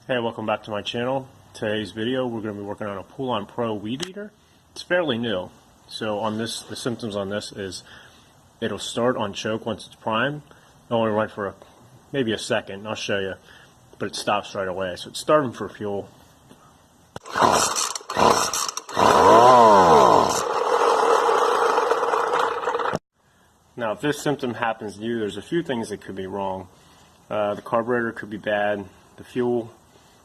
Hey, welcome back to my channel. Today's video we're going to be working on a Poulan Pro weed eater. It's fairly new. So on this, the symptoms on this is it'll start on choke once it's primed. It'll only run for maybe a second, I'll show you, but it stops right away. So it's starving for fuel. Now if this symptom happens to you, there's a few things that could be wrong. The carburetor could be bad, the fuel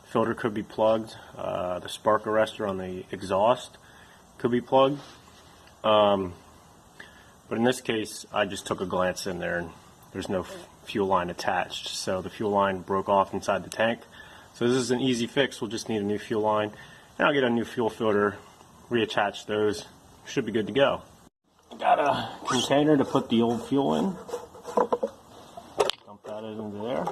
filter could be plugged, the spark arrestor on the exhaust could be plugged. But in this case, I just took a glance in there and there's no fuel line attached. So the fuel line broke off inside the tank. So this is an easy fix. We'll just need a new fuel line. And I'll get a new fuel filter, reattach those. Should be good to go. Got a container to put the old fuel in. Dump that into there.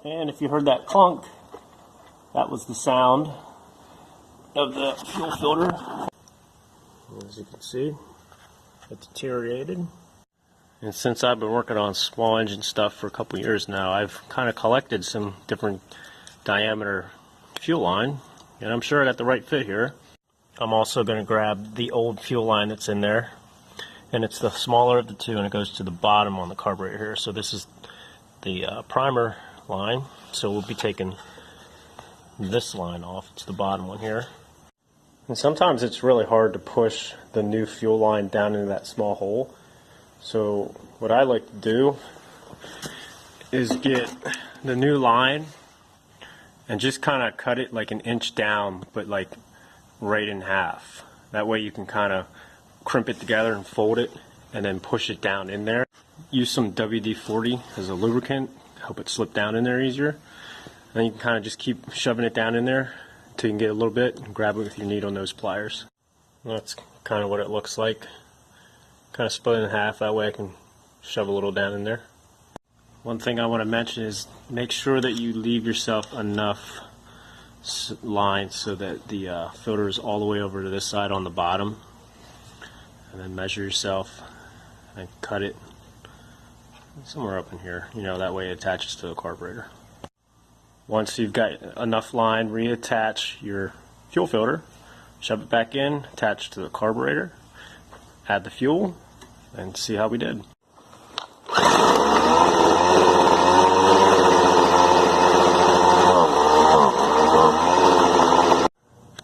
And if you heard that clunk, that was the sound of the fuel filter. As you can see, it deteriorated. And since I've been working on small engine stuff for a couple years now, I've kind of collected some different diameter fuel line, and I'm sure I got the right fit here. I'm also going to grab the old fuel line that's in there, and it's the smaller of the two, and it goes to the bottom on the carburetor here. So this is the primer line, so we'll be taking this line off. It's the bottom one here. And sometimes it's really hard to push the new fuel line down into that small hole. So what I like to do is get the new line and just kind of cut it like an inch down, but like right in half. That way you can kind of crimp it together and fold it and then push it down in there. Use some WD-40 as a lubricant, help it slip down in there easier. And you can kind of just keep shoving it down in there until you can get a little bit and grab it with your needle nose pliers. That's kind of what it looks like. Kind of split it in half, that way I can shove a little down in there. One thing I want to mention is make sure that you leave yourself enough line so that the filter is all the way over to this side on the bottom. And then measure yourself and cut it somewhere up in here, that way it attaches to the carburetor. Once you've got enough line, reattach your fuel filter, shove it back in, attach to the carburetor, add the fuel, and see how we did.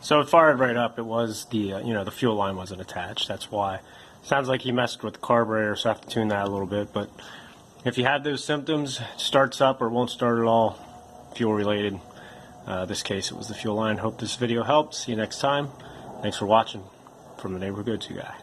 So it fired right up. It was the fuel line wasn't attached. That's why. Sounds like he messed with the carburetor, so I have to tune that a little bit. But if you have those symptoms, it starts up or won't start at all, fuel related. This case it was the fuel line. Hope this video helps. See you next time. Thanks for watching. From the neighborhood go-to guy.